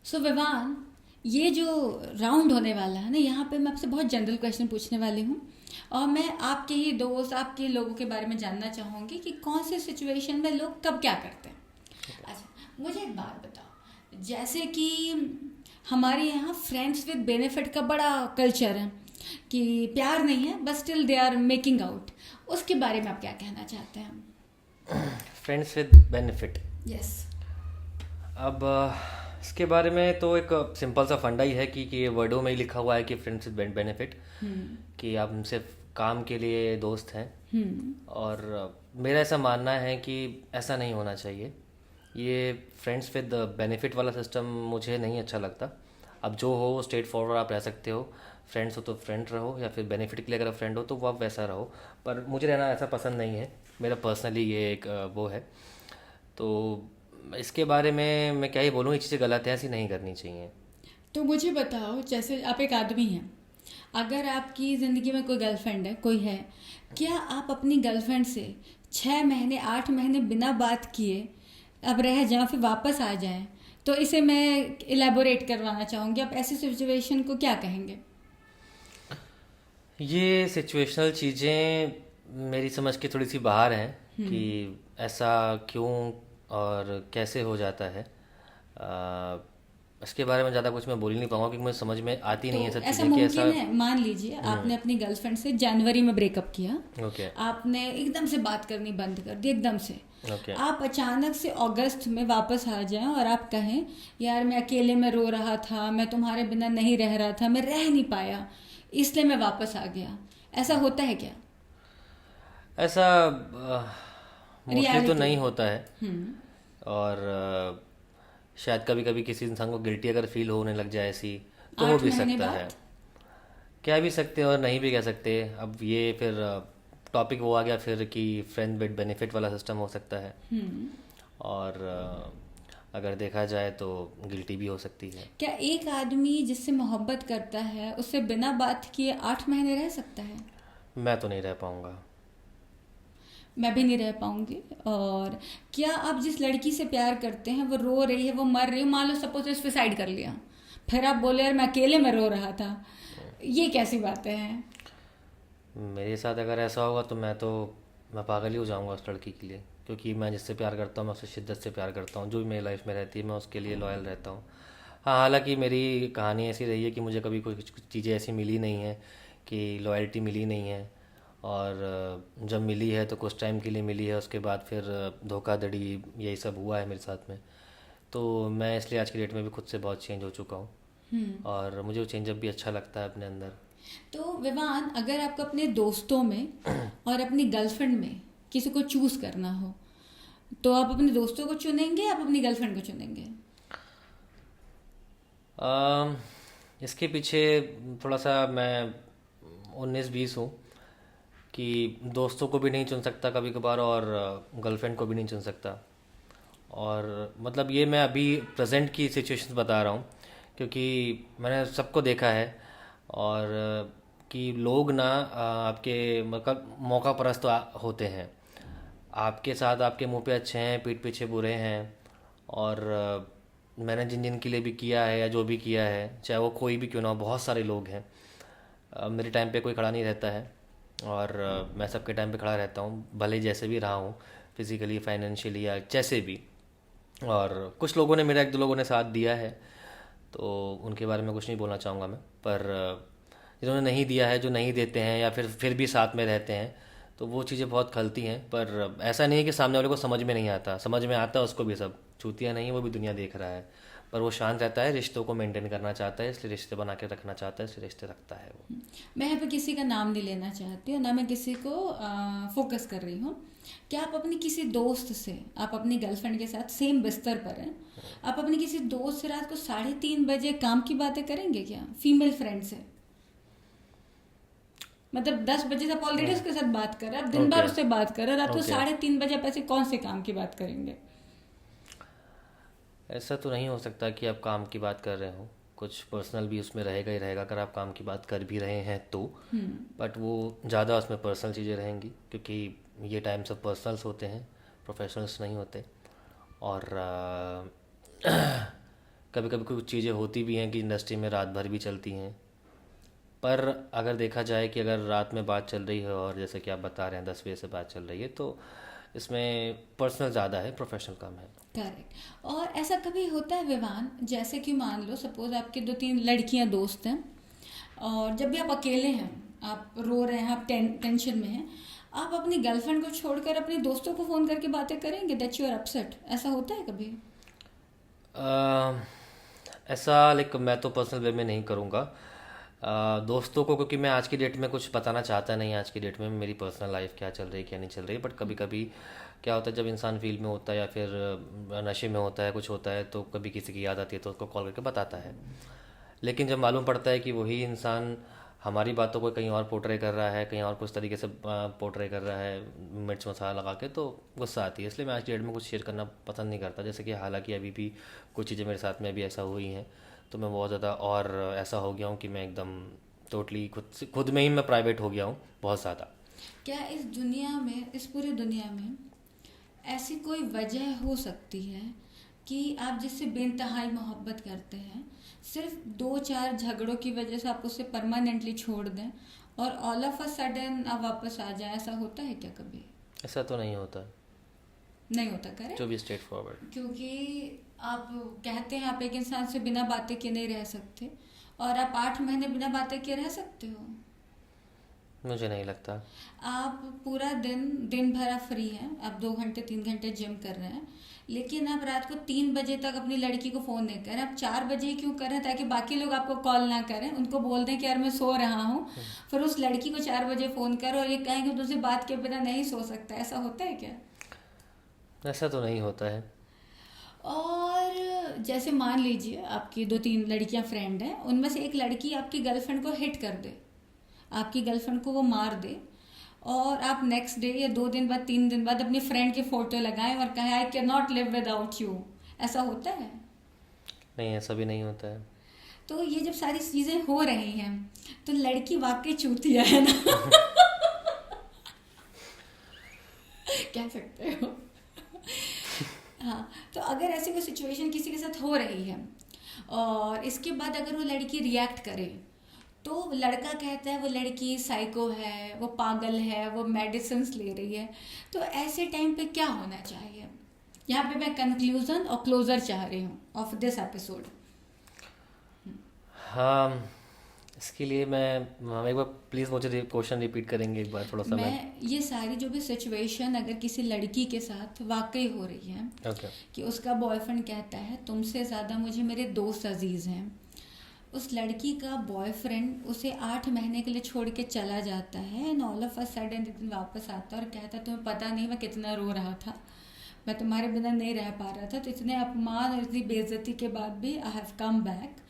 सो विवान, ये जो राउंड होने वाला है ना, यहाँ पे मैं आपसे बहुत जनरल क्वेश्चन पूछने वाली हूँ। और मैं आपके ही दोस्त, आपके लोगों के बारे में जानना चाहूँगी कि कौन से सिचुएशन में लोग कब क्या करते हैं। अच्छा, मुझे एक बात बताओ। जैसे कि हमारे यहाँ फ्रेंड्स विद बेनिफिट का बड़ा कल्चर है, कि प्यार नहीं है बस still they are making out. उसके बारे में आप क्या कहना चाहते हैं? Friends with benefit. यस। अब इसके बारे में तो एक सिंपल सा फंडा ही है कि ये वर्डों में ही लिखा हुआ है कि फ्रेंड्स विद बेनिफिट, हम्म। कि आप सिर्फ काम के लिए दोस्त हैं। हम्म। और मेरा ऐसा मानना है कि ऐसा नहीं होना चाहिए। ये फ्रेंड्स विद बेनिफिट वाला सिस्टम मुझे नहीं अच्छा लगता। अब जो हो स्ट्रेट फॉरवर्ड आप रह सकते हो। फ्रेंड्स हो तो फ्रेंड रहो, या फिर बेनिफिट के लिए अगर फ्रेंड हो तो वो आप वैसा रहो। पर मुझे रहना ऐसा पसंद नहीं है। मेरा पर्सनली ये एक वो है। तो इसके बारे में मैं क्या ही बोलूँ, ये चीज़ें गलत है, ऐसी नहीं करनी चाहिए। तो मुझे बताओ, जैसे आप एक आदमी हैं, अगर आपकी ज़िंदगी में कोई गर्लफ्रेंड है, कोई है, क्या आप अपनी गर्लफ्रेंड से 6 महीने 8 महीने बिना बात किए अब रह जाएं फिर वापस आ जाएं? तो इसे मैं इलेबोरेट करवाना चाहूँगी, आप ऐसी सिचुएशन को क्या कहेंगे? ये सिचुएशनल चीज़ें मेरी समझ के थोड़ी सी बाहर हैं कि हम्म। ऐसा क्यों और कैसे हो जाता है। इसके बारे में ज़्यादा कुछ मैं बोल ही नहीं पाऊंगा, क्योंकि मुझे समझ में आती तो नहीं है सब ऐसा चीज़ें कि ऐसा। मुमकिन है, मान लीजिए आपने अपनी गर्लफ्रेंड से जनवरी में ब्रेकअप किया, ओके। आपने एकदम से बात करनी बंद कर दी एकदम से, ओके। आप अचानक से अगस्त में वापस आ जाएं और आप कहें यार मैं अकेले में रो रहा था, मैं तुम्हारे बिना नहीं रह रहा था, मैं रह नहीं पाया, इसलिए मैं वापस आ गया, ऐसा होता है क्या? ऐसा मोस्टली तो रियलिटी। नहीं होता है। हम्म। और शायद कभी कभी किसी इंसान को गिल्टी अगर फील होने लग जाए ऐसी, तो हो आठ भी महीने सकता है। बाद। कह भी सकते हैं और नहीं भी कह सकते। अब ये फिर टॉपिक वो आ गया फिर कि फ्रेंड विद बेनिफिट वाला सिस्टम हो सकता है। हम्म। और अगर देखा जाए तो गिल्टी भी हो सकती है। क्या एक आदमी जिससे मोहब्बत करता है उससे बिना बात किए 8 महीने रह सकता है? मैं तो नहीं रह पाऊँगा। मैं भी नहीं रह पाऊंगी। और क्या आप जिस लड़की से प्यार करते हैं वो रो रही है, वो मर रही है, मान लो सपोज सुसाइड कर लिया, फिर आप बोले यार मैं अकेले में रो रहा था, ये कैसी बातें हैं? मेरे साथ अगर ऐसा होगा तो मैं पागल ही हो जाऊंगा उस लड़की के लिए, क्योंकि मैं जिससे प्यार करता हूँ मैं उससे शिद्दत से प्यार करता हूँ। जो भी मेरी लाइफ में रहती है मैं उसके लिए लॉयल रहता हूँ। हाँ, हालांकि मेरी कहानी ऐसी रही है कि मुझे कभी कुछ कुछ चीज़ें ऐसी मिली नहीं हैं, कि लॉयल्टी मिली नहीं है। और जब मिली है तो कुछ टाइम के लिए मिली है, उसके बाद फिर धोखाधड़ी यही सब हुआ है मेरे साथ में। तो मैं इसलिए आज की डेट में भी खुद से बहुत चेंज हो चुका हूँ। हम्म। और मुझे वो चेंजअप भी अच्छा लगता है अपने अंदर। तो विवान, अगर आपको अपने दोस्तों में और अपनी गर्लफ्रेंड में किसी को चूज करना हो, तो आप अपने दोस्तों को चुनेंगे, आप अपनी गर्लफ्रेंड को चुनेंगे? अम, इसके पीछे थोड़ा सा मैं 19-20 हूँ, कि दोस्तों को भी नहीं चुन सकता कभी कभार, और गर्लफ्रेंड को भी नहीं चुन सकता। और मतलब ये मैं अभी प्रेजेंट की सिचुएशंस बता रहा हूँ, क्योंकि मैंने सबको देखा है। और कि लोग ना आपके मतलब मौका परस्त होते हैं। आपके साथ आपके मुंह पे अच्छे हैं, पीठ पीछे बुरे हैं। और मैंने जिन जिन के लिए भी किया है या जो भी किया है, चाहे वो कोई भी क्यों ना हो, बहुत सारे लोग हैं। मेरे टाइम पे कोई खड़ा नहीं रहता है। और मैं सबके टाइम पे खड़ा रहता हूँ, भले जैसे भी रहा हूँ, फिजिकली फाइनेंशियली या जैसे भी। और कुछ लोगों ने, मेरा एक दो लोगों ने साथ दिया है, तो उनके बारे में कुछ नहीं बोलना चाहूँगा मैं। पर जिन्होंने नहीं दिया है, जो नहीं देते हैं या फिर भी साथ में रहते हैं, तो वो चीज़ें बहुत खलती हैं। पर ऐसा नहीं है कि सामने वाले को समझ में नहीं आता, समझ में आता है उसको भी। सब चूतिया नहीं है, वो भी दुनिया देख रहा है। पर वो शांत रहता है, रिश्तों को मेंटेन करना चाहता है, इसलिए रिश्ते बना के रखना चाहता है, इसलिए रिश्ते रखता है वो। मैं यहाँ पे किसी का नाम नहीं लेना चाहती और ना मैं किसी को फोकस कर रही हूँ। क्या आप अपनी किसी दोस्त से, आप अपनी गर्लफ्रेंड के साथ सेम बिस्तर पर हैं, आप अपनी किसी दोस्त से रात को 3:30 बजे काम की बातें करेंगे क्या, फीमेल फ्रेंड से? मतलब 10 बजे से आप ऑलरेडी उसके साथ बात कर रहे हैं, आप दिन भर ओके। उससे बात कर रहे हैं, रात को ओके। 3:30 बजे आप ऐसे कौन से काम की बात करेंगे? ऐसा तो नहीं हो सकता कि आप काम की बात कर रहे हो, कुछ पर्सनल भी उसमें रहेगा ही रहेगा, अगर आप काम की बात कर भी रहे हैं तो। बट वो ज़्यादा उसमें पर्सनल चीज़ें रहेंगी, क्योंकि ये टाइम सब पर्सनल्स होते हैं, प्रोफेशनल्स नहीं होते। और कभी कभी कुछ चीज़ें होती भी हैं कि इंडस्ट्री में रात भर भी चलती हैं, पर अगर देखा जाए कि अगर रात में बात चल रही है और जैसे कि आप बता रहे हैं 10 बजे से बात चल रही है, तो इसमें पर्सनल ज़्यादा है, प्रोफेशनल कम है। करेक्ट। और ऐसा कभी होता है विवान, जैसे कि मान लो सपोज आपके दो तीन लड़कियां दोस्त हैं, और जब भी आप अकेले हैं, आप रो रहे हैं, आप टेंशन में हैं, आप अपनी गर्लफ्रेंड को छोड़कर अपने दोस्तों को फ़ोन करके बातें करेंगे दैट यू आर अपसेट? ऐसा होता है कभी? अ, ऐसा लाइक मैं तो पर्सनल वे में नहीं करूँगा दोस्तों को, क्योंकि मैं आज की डेट में कुछ बताना चाहता नहीं। आज की डेट में मेरी पर्सनल लाइफ क्या चल रही है क्या नहीं चल रही है, बट कभी कभी क्या होता है जब इंसान फील्ड में होता है या फिर नशे में होता है, कुछ होता है, तो कभी किसी की याद आती है तो उसको कॉल करके बताता है। लेकिन जब मालूम पड़ता है कि वही इंसान हमारी बातों को कहीं और पोर्ट्रे कर रहा है, कहीं और कुछ तरीके से पोर्ट्रे कर रहा है मिर्च मसाला लगा के, तो गुस्सा आती है। इसलिए मैं आज की डेट में कुछ शेयर करना पसंद नहीं करता। जैसे कि हालांकि अभी भी कुछ चीज़ें मेरे साथ में भी ऐसा हुई हैं, तो मैं बहुत ज़्यादा और ऐसा हो गया हूँ कि मैं एकदम टोटली खुद में ही मैं प्राइवेट हो गया हूँ बहुत ज़्यादा। क्या इस दुनिया में, इस पूरी दुनिया में ऐसी कोई वजह हो सकती है कि आप जिससे बेइंतहाई मोहब्बत करते हैं, सिर्फ दो चार झगड़ों की वजह से आप उसे परमानेंटली छोड़ दें और ऑल ऑफ अ सडन आप वापस आ जाए? ऐसा होता है क्या कभी? ऐसा तो नहीं होता, नहीं होता, करें? जो भी स्ट्रेट फॉरवर्ड। क्योंकि आप कहते हैं आप एक इंसान से बिना बातें किए नहीं रह सकते, और आप 8 महीने बिना बातें किए रह सकते हो? मुझे नहीं लगता। आप पूरा दिन भर आप फ्री हैं, आप 2 घंटे 3 घंटे जिम कर रहे हैं, लेकिन आप रात को 3 बजे तक अपनी लड़की को फ़ोन नहीं कर रहे, आप 4 बजे ही क्यों कर रहे हैं? ताकि बाकी लोग आपको कॉल ना करें, उनको बोल दें कि यार मैं सो रहा हूँ, फिर उस लड़की को 4 बजे फ़ोन करो और ये कहें कि तुझसे बात के बिना नहीं सो सकता। ऐसा होता है क्या? ऐसा तो नहीं होता है। और जैसे मान लीजिए आपकी 2-3 लड़कियां फ्रेंड हैं, उनमें से एक लड़की आपकी गर्लफ्रेंड को हिट कर दे, आपकी गर्लफ्रेंड को वो मार दे, और आप नेक्स्ट डे या 2 दिन बाद 3 दिन बाद अपनी फ्रेंड की फोटो लगाएं और कहें I can not live without you. ऐसा होता है? नहीं, ऐसा भी नहीं होता है। तो ये जब सारी चीजें हो रही हैं तो लड़की वाकई चूतिया है ना? कह सकते हो। हाँ, तो अगर ऐसी कोई सिचुएशन किसी के साथ हो रही है और इसके बाद अगर वो लड़की रिएक्ट करे, तो लड़का कहता है वो लड़की साइको है, वो पागल है, वो मेडिसिन ले रही है, तो ऐसे टाइम पे क्या होना चाहिए? यहाँ पे मैं कंक्लूजन और क्लोजर चाह रही हूँ ऑफ दिस एपिसोड। हाँ, इसके लिए मैं एक बार प्लीज़ मुझे क्वेश्चन रिपीट करेंगे एक बार थोड़ा सा। मैं मैं ये सारी जो भी सिचुएशन अगर किसी लड़की के साथ वाकई हो रही है ओके। कि उसका बॉयफ्रेंड कहता है तुमसे ज़्यादा मुझे मेरे दोस्त अजीज़ हैं, उस लड़की का बॉयफ्रेंड उसे 8 महीने के लिए छोड़ के चला जाता है and all of a sudden दिन वापस आता है और कहता है तुम्हें पता नहीं मैं कितना रो रहा था, मैं तुम्हारे बिना नहीं रह पा रहा था, तो इतने अपमान और इतनी बेइज्जती के बाद भी आई हैव कम बैक।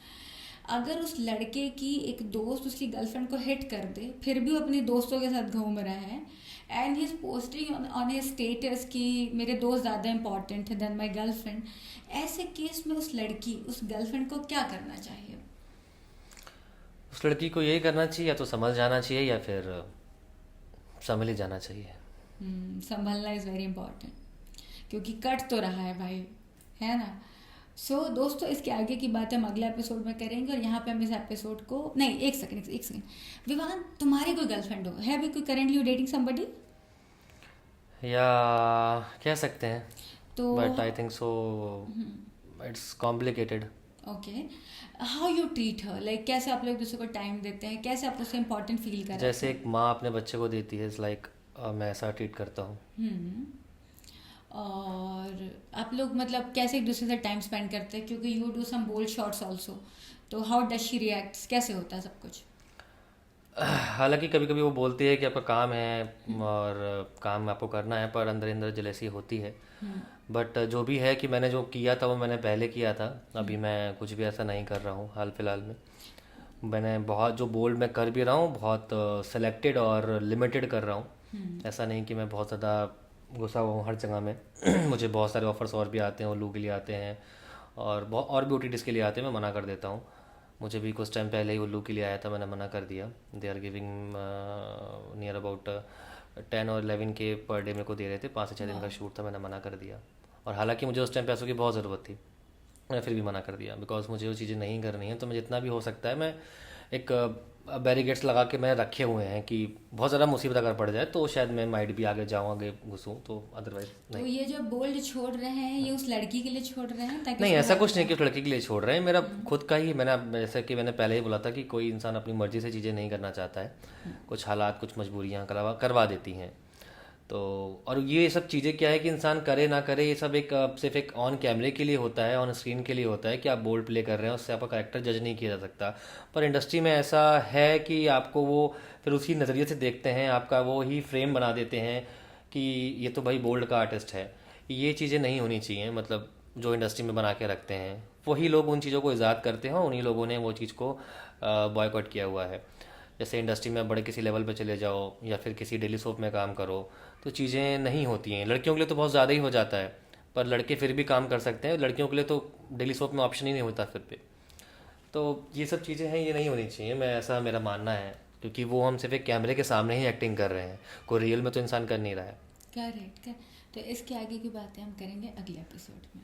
अगर उस लड़के की एक दोस्त उसकी गर्लफ्रेंड को हिट कर दे, फिर भी वो अपने दोस्तों के साथ घूम रहा है and he is posting on his status कि मेरे दोस्त ज़्यादा इंपॉर्टेंट है देन माई गर्लफ्रेंड, ऐसे केस में उस लड़की उस गर्लफ्रेंड को क्या करना चाहिए? उस लड़की को यही करना चाहिए, या तो समझ जाना चाहिए या फिर संभल ही जाना चाहिए। संभलना इज़ वेरी इंपॉर्टेंट, क्योंकि कट तो रहा है भाई, है ना? सो दोस्तों, इसके आगे की बात हम अगले एपिसोड में करेंगे, और यहाँ पे हम इस एपिसोड को नहीं, एक सेकंड विवान, तुम्हारी कोई गर्लफ्रेंड हो, है भी कोई करेंटली यू डेटिंग समबडी? या कह सकते हैं, तो but I think so it's complicated. Okay, how you treat her, like कैसे आप लोग दूसरे को टाइम देते हैं, कैसे आप उसे इम्पोर्टेंट फील कराते जैसे हैं? एक माँ अपने बच्चे को देती है, इट्स लाइक मैं ऐसा ट्रीट करता हूँ। हम्म, और आप लोग मतलब कैसे एक दूसरे से टाइम स्पेंड करते हैं, क्योंकि you do some bold shots also, तो हाउ डज शी रिएक्ट्स, कैसे होता है सब कुछ? हालांकि कभी कभी वो बोलती है कि आपका काम है और काम आपको करना है, पर अंदर अंदर जलेसी होती है। बट जो भी है कि मैंने जो किया था वो मैंने पहले किया था, अभी मैं कुछ भी ऐसा नहीं कर रहा हूँ हाल फिलहाल में। मैंने बहुत जो बोल्ड मैं कर भी रहा हूँ, बहुत सेलेक्टेड और लिमिटेड कर रहा हूँ। ऐसा नहीं कि मैं बहुत ज़्यादा घुसा हुआ हूँ हर जगह में। मुझे बहुत सारे ऑफर्स और भी आते हैं, उल्लू के लिए आते हैं और बहुत और भी OTTs के लिए आते हैं, मैं मना कर देता हूँ। मुझे भी कुछ टाइम पहले ही उल्लू के लिए आया था, मैंने मना कर दिया। They are giving near about 10 और 11 के पर डे मेरे को दे रहे थे, 5 से 6 दिन का शूट था, मैंने मना कर दिया। और हालांकि मुझे उस टाइम पैसों की बहुत ज़रूरत थी। मैं फिर भी मना कर दिया, बिकॉज मुझे वो चीज़ें नहीं करनी है। तो मैं जितना भी हो सकता है, मैं एक बैरिकेड्स लगा के मैंने रखे हुए हैं कि बहुत ज़्यादा मुसीबत अगर पड़ जाए तो शायद मैं माइट भी आगे जाऊँ, आगे घुसूँ, तो अदरवाइज तो नहीं। ये जो बोल्ड छोड़ रहे हैं ये उस लड़की के लिए छोड़ रहे हैं ताकि नहीं, उसको ऐसा लग कुछ नहीं जाए। कि उस लड़की के लिए छोड़ रहे हैं, मेरा खुद का ही। जैसे कि मैंने पहले ही बोला था कि कोई इंसान अपनी मर्ज़ी से चीज़ें नहीं करना चाहता है, कुछ हालात, कुछ मजबूरियाँ करवा देती हैं। तो और ये सब चीज़ें क्या है कि इंसान करे ना करे, ये सब एक सिर्फ एक ऑन कैमरे के लिए होता है, ऑन स्क्रीन के लिए होता है कि आप बोल्ड प्ले कर रहे हैं, उससे आपका करेक्टर जज नहीं किया जा सकता। पर इंडस्ट्री में ऐसा है कि आपको वो फिर उसी नज़रिए से देखते हैं, आपका वो ही फ्रेम बना देते हैं कि ये तो भाई बोल्ड का आर्टिस्ट है। ये चीज़ें नहीं होनी चाहिए, मतलब जो इंडस्ट्री में बना के रखते हैं वही लोग उन चीज़ों को इजाद करते हैं, और उन्हीं लोगों ने वो चीज़ को बॉयकॉट किया हुआ है। जैसे इंडस्ट्री में बड़े किसी लेवल पे चले जाओ या फिर किसी डेली सोप में काम करो, तो चीज़ें नहीं होती हैं। लड़कियों के लिए तो बहुत ज़्यादा ही हो जाता है, पर लड़के फिर भी काम कर सकते हैं। लड़कियों के लिए तो डेली सोप में ऑप्शन ही नहीं होता फिर पे। तो ये सब चीज़ें हैं, ये नहीं होनी चाहिए, मैं ऐसा मेरा मानना है, क्योंकि वो हम सिर्फ एक कैमरे के सामने ही एक्टिंग कर रहे हैं, कोई रियल में तो इंसान कर नहीं रहा है। करेक्ट। तो इसके आगे की बातें हम करेंगे अगले एपिसोड में।